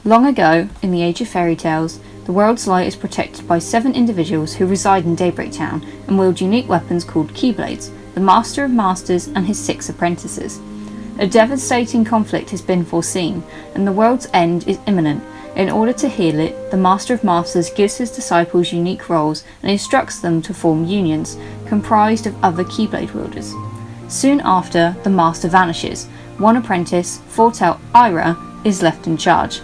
Long ago, in the age of fairy tales, the world's light is protected by 7 individuals who reside in Daybreak Town and wield unique weapons called Keyblades, the Master of Masters and his 6 apprentices. A devastating conflict has been foreseen, and the world's end is imminent. In order to heal it, the Master of Masters gives his disciples unique roles and instructs them to form unions, comprised of other Keyblade wielders. Soon after, the Master vanishes. One apprentice, foreteller Ira, is left in charge.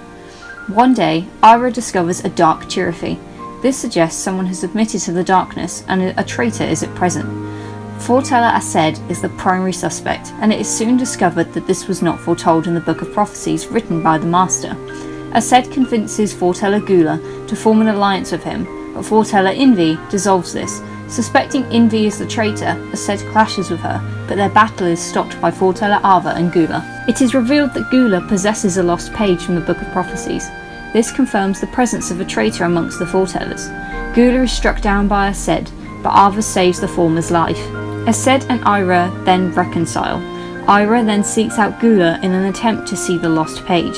One day, Ira discovers a dark Chirify. This suggests someone has admitted to the darkness and a traitor is at present. Foreteller Aced is the primary suspect, and it is soon discovered that this was not foretold in the Book of Prophecies written by the Master. Aced convinces foreteller Gula to form an alliance with him, but foreteller Envy dissolves this. Suspecting Envy is the traitor, Aced clashes with her, but their battle is stopped by foreteller Ava and Gula. It is revealed that Gula possesses a lost page from the Book of Prophecies. This confirms the presence of a traitor amongst the foretellers. Gula is struck down by Aced, but Ava saves the former's life. Aced and Ira then reconcile. Ira then seeks out Gula in an attempt to see the lost page.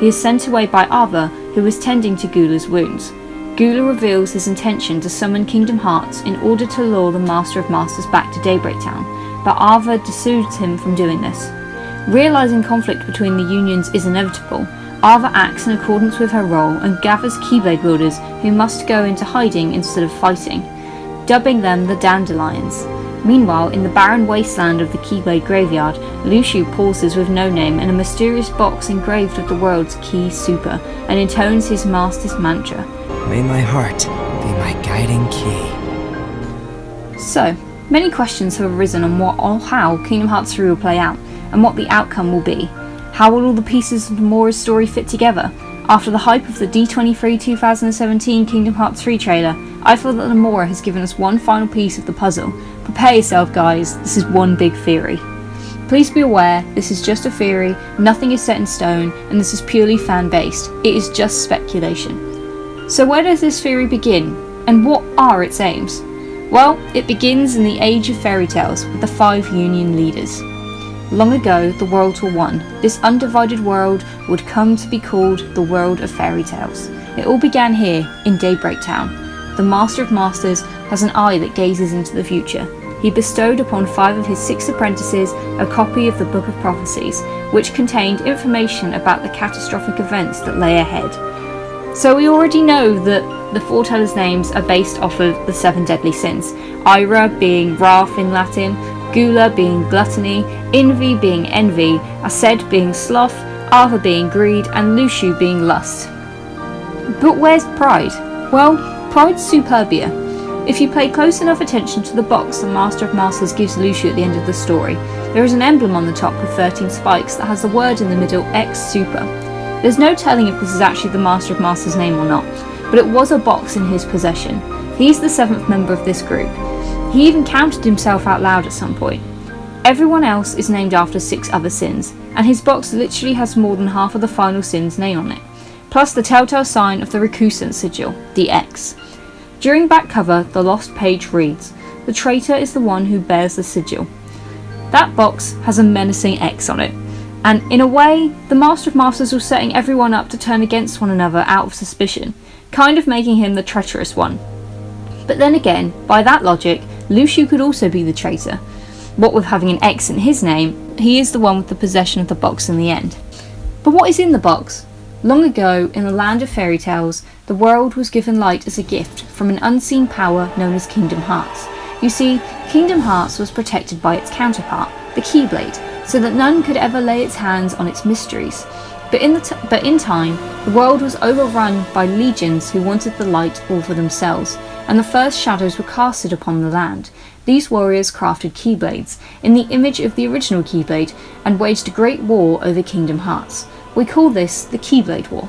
He is sent away by Ava, who is tending to Gula's wounds. Gula reveals his intention to summon Kingdom Hearts in order to lure the Master of Masters back to Daybreak Town, but Ava dissuades him from doing this. Realising conflict between the unions is inevitable, Ava acts in accordance with her role and gathers Keyblade wielders who must go into hiding instead of fighting, dubbing them the Dandelions. Meanwhile, in the barren wasteland of the Keyblade graveyard, Luxu pauses with No Name in a mysterious box engraved with the world's Key Super and intones his master's mantra. May my heart be my guiding key. So, many questions have arisen on what or how Kingdom Hearts 3 will play out, and what the outcome will be. How will all the pieces of Nomura's story fit together? After the hype of the D23 2017 Kingdom Hearts 3 trailer, I feel that Nomura has given us one final piece of the puzzle. Prepare yourself, guys, this is one big theory. Please be aware, this is just a theory, nothing is set in stone, and this is purely fan-based. It is just speculation. So where does this theory begin, and what are its aims? Well, it begins in the age of fairy tales with the 5 union leaders. Long ago, the worlds were one. This undivided world would come to be called the world of fairy tales. It all began here, in Daybreak Town. The Master of Masters has an eye that gazes into the future. He bestowed upon 5 of his 6 apprentices a copy of the Book of Prophecies, which contained information about the catastrophic events that lay ahead. So we already know that the foretellers' names are based off of the 7 deadly sins, Ira being wrath in Latin, Gula being gluttony, Envy being envy, Aced being sloth, Ava being greed, and Luxu being lust. But where's pride? Well, pride's superbia. If you pay close enough attention to the box the Master of Masters gives Luxu at the end of the story, there is an emblem on the top with 13 spikes that has the word in the middle X Super. There's no telling if this is actually the Master of Masters' name or not, but it was a box in his possession. He's the 7th member of this group. He even counted himself out loud at some point. Everyone else is named after 6 other sins, and his box literally has more than half of the final sin's name on it, plus the telltale sign of the recusant sigil, the X. During back cover, the lost page reads, "The traitor is the one who bears the sigil." That box has a menacing X on it, and in a way, the Master of Masters was setting everyone up to turn against one another out of suspicion, kind of making him the treacherous one. But then again, by that logic, Luxu could also be the traitor. What with having an X in his name, he is the one with the possession of the box in the end. But what is in the box? Long ago, in the land of fairy tales, the world was given light as a gift from an unseen power known as Kingdom Hearts. You see, Kingdom Hearts was protected by its counterpart, the Keyblade, so that none could ever lay its hands on its mysteries. But in time, the world was overrun by legions who wanted the light all for themselves, and the first shadows were casted upon the land. These warriors crafted Keyblades in the image of the original Keyblade and waged a great war over Kingdom Hearts. We call this the Keyblade War.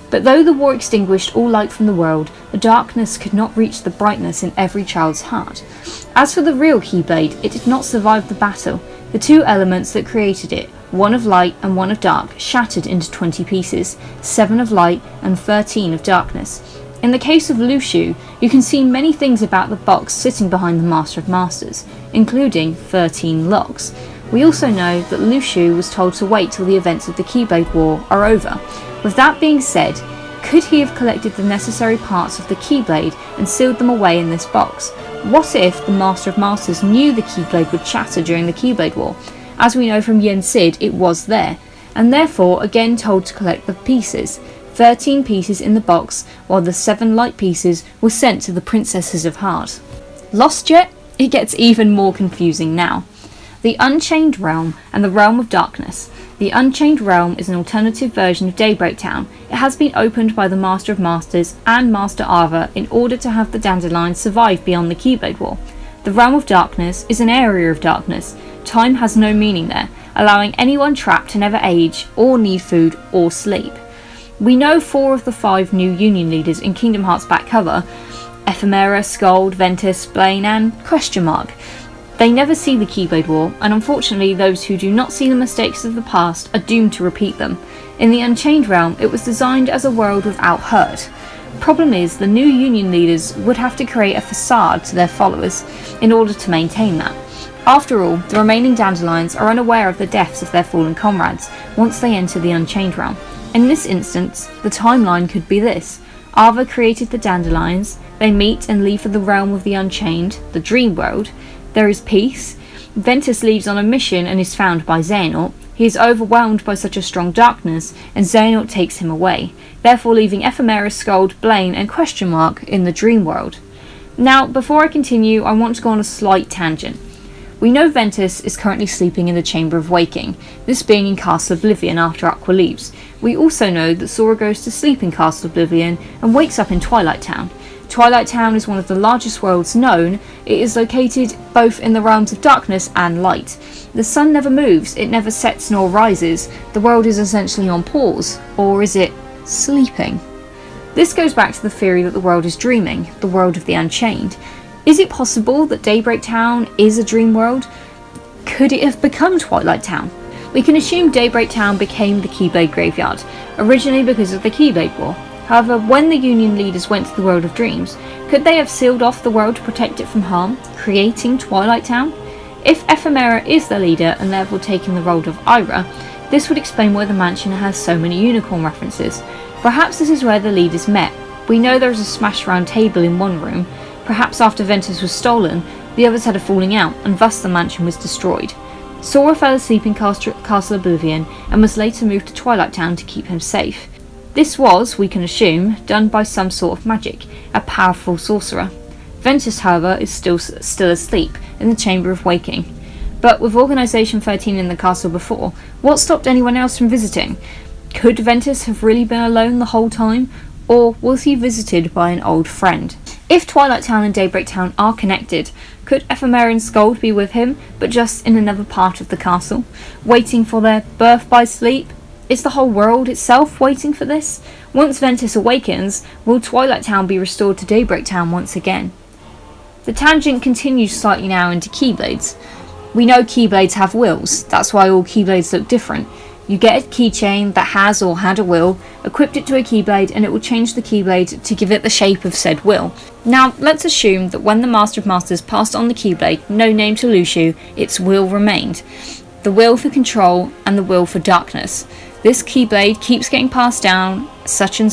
But though the war extinguished all light from the world, the darkness could not reach the brightness in every child's heart. As for the real Keyblade, it did not survive the battle. The 2 elements that created it, one of light and one of dark, shattered into 20 pieces, 7 of light and 13 of darkness. In the case of Luxu, you can see many things about the box sitting behind the Master of Masters, including 13 locks. We also know that Luxu was told to wait till the events of the Keyblade War are over. With that being said, could he have collected the necessary parts of the Keyblade and sealed them away in this box? What if the Master of Masters knew the Keyblade would shatter during the Keyblade War? As we know from Yen Sid, it was there, and therefore again told to collect the pieces. 13 pieces in the box, while the 7 light pieces were sent to the Princesses of Heart. Lost yet? It gets even more confusing now. The Unchained Realm and the Realm of Darkness. The Unchained Realm is an alternative version of Daybreak Town. It has been opened by the Master of Masters and Master Ava in order to have the Dandelions survive beyond the Keyblade War. The Realm of Darkness is an area of darkness. Time has no meaning there, allowing anyone trapped to never age or need food or sleep. We know 4 of the 5 new Union leaders in Kingdom Hearts back cover: Ephemera, Scold, Ventus, Blaine and Question Mark. They never see the Keyblade War, and unfortunately those who do not see the mistakes of the past are doomed to repeat them. In the Unchained Realm, it was designed as a world without hurt. Problem is, the new Union leaders would have to create a facade to their followers in order to maintain that. After all, the remaining Dandelions are unaware of the deaths of their fallen comrades once they enter the Unchained Realm. In this instance, the timeline could be this. Ava created the Dandelions, they meet and leave for the realm of the Unchained, the Dream World. There is peace. Ventus leaves on a mission and is found by Xehanort. He is overwhelmed by such a strong darkness, and Xehanort takes him away, therefore leaving Ephemera, Scold, Blaine and Question Mark in the Dream World. Now, before I continue, I want to go on a slight tangent. We know Ventus is currently sleeping in the Chamber of Waking, this being in Castle Oblivion after Aqua leaves. We also know that Sora goes to sleep in Castle Oblivion and wakes up in Twilight Town. Twilight Town is one of the largest worlds known. It is located both in the realms of darkness and light. The sun never moves, it never sets nor rises. The world is essentially on pause, or is it sleeping? This goes back to the theory that the world is dreaming, the world of the Unchained. Is it possible that Daybreak Town is a dream world? Could it have become Twilight Town? We can assume Daybreak Town became the Keyblade Graveyard, originally because of the Keyblade War. However, when the Union leaders went to the World of Dreams, could they have sealed off the world to protect it from harm, creating Twilight Town? If Ephemera is the leader and therefore taking the role of Ira, this would explain why the mansion has so many unicorn references. Perhaps this is where the leaders met. We know there is a smashed round table in one room. Perhaps after Ventus was stolen, the others had a falling out, and thus the mansion was destroyed. Sora fell asleep in Castle Oblivion and was later moved to Twilight Town to keep him safe. This was, we can assume, done by some sort of magic, a powerful sorcerer. Ventus, however, is still asleep in the Chamber of Waking. But with Organisation 13 in the castle before, what stopped anyone else from visiting? Could Ventus have really been alone the whole time, or was he visited by an old friend? If Twilight Town and Daybreak Town are connected, could Ephemera and Scold be with him, but just in another part of the castle, waiting for their birth by sleep? Is the whole world itself waiting for this? Once Ventus awakens, will Twilight Town be restored to Daybreak Town once again? The tangent continues slightly now into Keyblades. We know Keyblades have wills, that's why all Keyblades look different. You get a keychain that has or had a will, equip it to a Keyblade and it will change the Keyblade to give it the shape of said will. Now, let's assume that when the Master of Masters passed on the Keyblade, no name to Luxu, its will remained. The will for control and the will for darkness. This Keyblade keeps getting passed down, such, and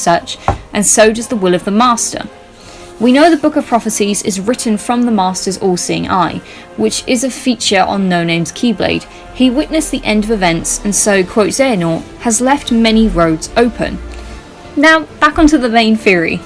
so does the will of the Master. We know the Book of Prophecies is written from the Master's all-seeing eye, which is a feature on No Name's Keyblade. He witnessed the end of events, and so, quote Xehanort, has left many roads open. Now, back onto the main theory.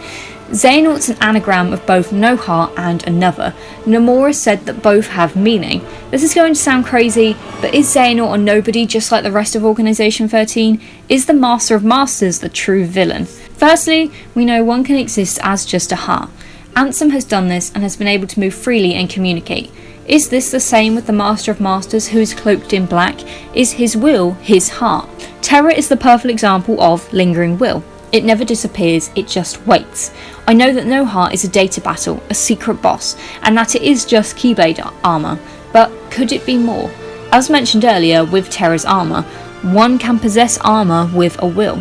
Xehanort's an anagram of both No Heart and Another. Nomura said that both have meaning. This is going to sound crazy, but is Xehanort a nobody just like the rest of Organisation 13? Is the Master of Masters the true villain? Firstly, we know one can exist as just a heart. Ansem has done this and has been able to move freely and communicate. Is this the same with the Master of Masters who is cloaked in black? Is his will his heart? Terra is the perfect example of lingering will. It never disappears, it just waits. I know that No Heart is a data battle, a secret boss, and that it is just Keyblade armour, but could it be more? As mentioned earlier with Terra's armour, one can possess armour with a will.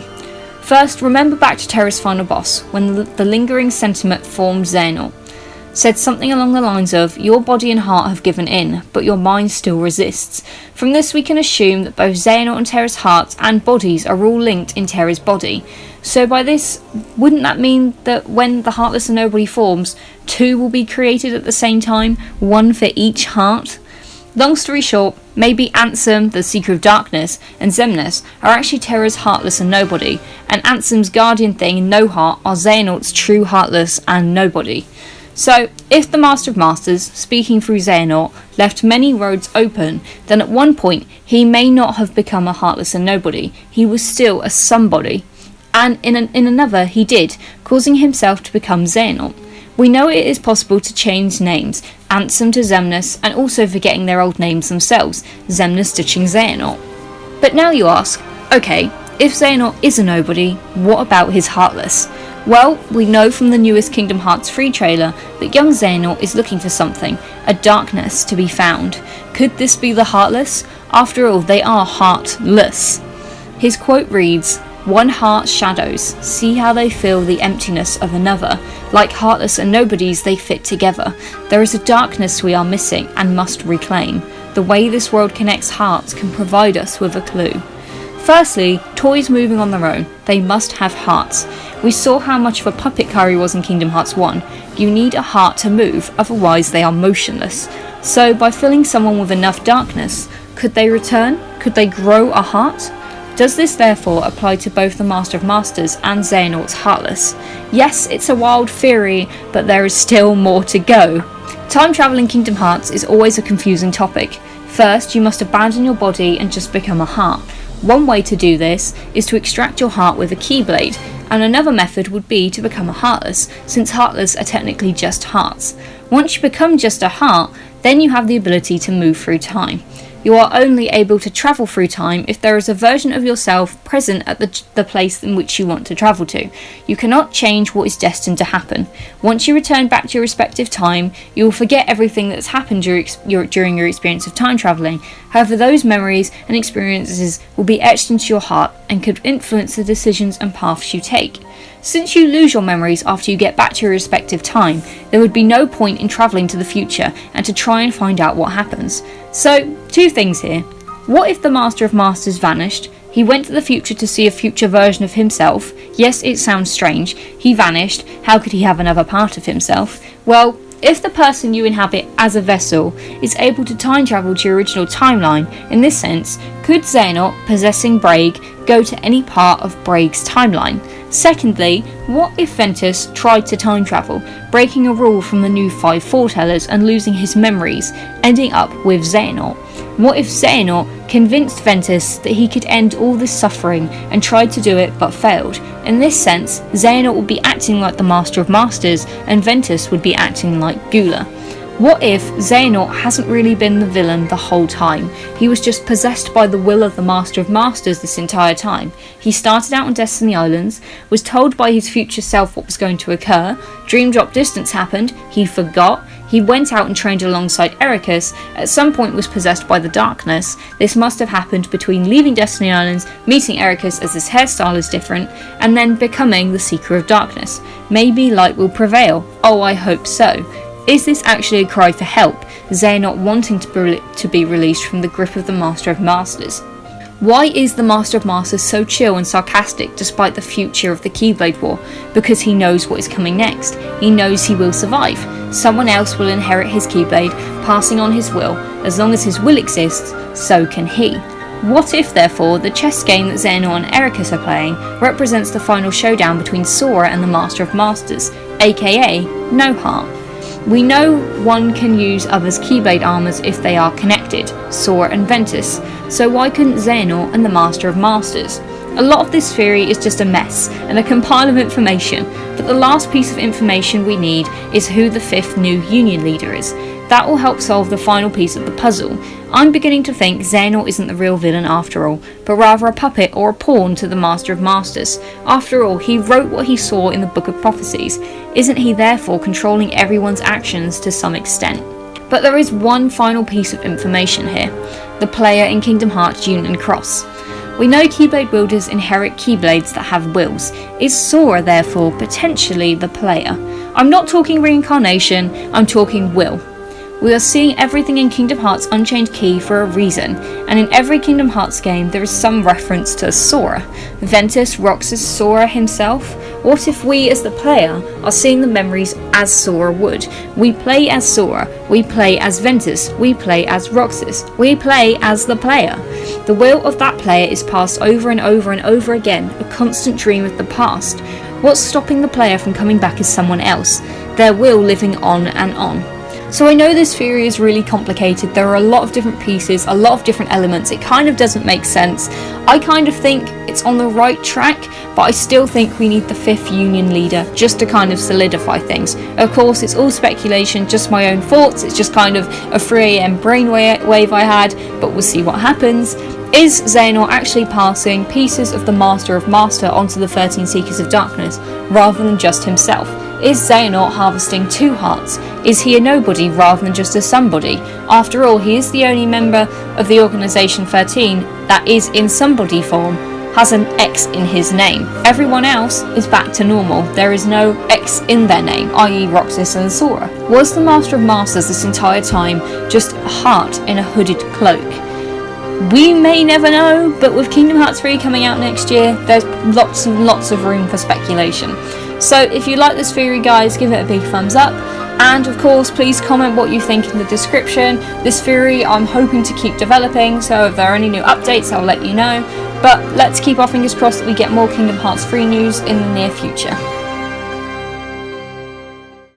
First, remember back to Terra's final boss, when the lingering sentiment formed Xehanort. said something along the lines of, "Your body and heart have given in, but your mind still resists." From this we can assume that both Xehanort and Terra's hearts and bodies are all linked in Terra's body. So by this, wouldn't that mean that when the Heartless and Nobody forms, two will be created at the same time, one for each heart? Long story short, maybe Ansem, the Seeker of Darkness, and Xemnas are actually Terra's Heartless and Nobody, and Ansem's Guardian Thing and No Heart are Xehanort's true Heartless and Nobody. So, if the Master of Masters, speaking through Xehanort, left many roads open, then at one point he may not have become a Heartless and Nobody, he was still a somebody. And in another he did, causing himself to become Xehanort. We know it is possible to change names, Ansem to Xemnas, and also forgetting their old names themselves, Xemnas ditching Xehanort. But now you ask, okay, if Xehanort is a nobody, what about his Heartless? Well, we know from the newest Kingdom Hearts 3 trailer that young Xehanort is looking for something, a darkness to be found. Could this be the Heartless? After all, they are heartless. His quote reads, "One heart's shadows, see how they fill the emptiness of another. Like Heartless and Nobodies, they fit together. There is a darkness we are missing and must reclaim. The way this world connects hearts can provide us with a clue." Firstly, toys moving on their own, they must have hearts. We saw how much of a puppet Kairi was in Kingdom Hearts 1. You need a heart to move, otherwise they are motionless. So by filling someone with enough darkness, could they return? Could they grow a heart? Does this therefore apply to both the Master of Masters and Xehanort's Heartless? Yes, it's a wild theory, but there is still more to go. Time travel in Kingdom Hearts is always a confusing topic. First, you must abandon your body and just become a heart. One way to do this is to extract your heart with a Keyblade, and another method would be to become a Heartless, since Heartless are technically just hearts. Once you become just a heart, then you have the ability to move through time. You are only able to travel through time if there is a version of yourself present at the place in which you want to travel to. You cannot change what is destined to happen. Once you return back to your respective time, you will forget everything that's happened during your experience of time travelling. However, those memories and experiences will be etched into your heart and could influence the decisions and paths you take. Since you lose your memories after you get back to your respective time, there would be no point in travelling to the future and to try and find out what happens. So, two things here. What if the Master of Masters vanished? He went to the future to see a future version of himself. Yes, it sounds strange. He vanished. How could he have another part of himself? Well, if the person you inhabit as a vessel is able to time travel to your original timeline, in this sense, could Xehanort, possessing Braig, go to any part of Braig's timeline? Secondly, what if Ventus tried to time travel, breaking a rule from the new 5 foretellers and losing his memories, ending up with Xehanort? What if Xehanort convinced Ventus that he could end all this suffering and tried to do it but failed? In this sense, Xehanort would be acting like the Master of Masters and Ventus would be acting like Gula. What if Xehanort hasn't really been the villain the whole time? He was just possessed by the will of the Master of Masters this entire time. He started out on Destiny Islands, was told by his future self what was going to occur, Dream Drop Distance happened, he forgot, he went out and trained alongside Ericus, at some point was possessed by the darkness. This must have happened between leaving Destiny Islands, meeting Ericus as his hairstyle is different, and then becoming the Seeker of Darkness. Maybe light will prevail. Oh, I hope so. Is this actually a cry for help, Xehanort wanting to be released from the grip of the Master of Masters? Why is the Master of Masters so chill and sarcastic despite the future of the Keyblade War? Because he knows what is coming next. He knows he will survive. Someone else will inherit his Keyblade, passing on his will. As long as his will exists, so can he. What if, therefore, the chess game that Xehanort and Ericus are playing represents the final showdown between Sora and the Master of Masters, aka No Heart? We know one can use others' Keyblade armours if they are connected, Sora and Ventus, so why couldn't Xehanort and the Master of Masters? A lot of this theory is just a mess and a compile of information, but the last piece of information we need is who the 5th new Union leader is. That will help solve the final piece of the puzzle. I'm beginning to think Xehanort isn't the real villain after all, but rather a puppet or a pawn to the Master of Masters. After all, he wrote what he saw in the Book of Prophecies. Isn't he therefore controlling everyone's actions to some extent? But there is one final piece of information here. The player in Kingdom Hearts Union Cross. We know Keyblade builders inherit Keyblades that have wills. Is Sora therefore potentially the player? I'm not talking reincarnation, I'm talking will. We are seeing everything in Kingdom Hearts Unchained Key for a reason, and in every Kingdom Hearts game there is some reference to Sora. Ventus rocks as Sora himself. What if we as the player are seeing the memories as Sora would? We play as Sora, we play as Ventus, we play as Roxas, we play as the player. The will of that player is passed over and over and over again, a constant dream of the past. What's stopping the player from coming back as someone else? Their will living on and on. So I know this theory is really complicated, there are a lot of different pieces, a lot of different elements, it kind of doesn't make sense. I kind of think it's on the right track, but I still think we need the 5th Union leader just to kind of solidify things. Of course, it's all speculation, just my own thoughts, it's just kind of a 3 AM brainwave I had, but we'll see what happens. Is Xehanort actually passing pieces of the Master of Master onto the 13 Seekers of Darkness, rather than just himself? Is Xehanort harvesting 2 hearts? Is he a nobody rather than just a somebody? After all, he is the only member of the Organisation 13 that is in somebody form, has an X in his name. Everyone else is back to normal. There is no X in their name, i.e. Roxas and Sora. Was the Master of Masters this entire time just a heart in a hooded cloak? We may never know, but with Kingdom Hearts 3 coming out next year, there's lots and lots of room for speculation. So if you like this theory, guys, give it a big thumbs up. And of course, please comment what you think in the description. This theory I'm hoping to keep developing, so if there are any new updates, I'll let you know. But let's keep our fingers crossed that we get more Kingdom Hearts 3 news in the near future.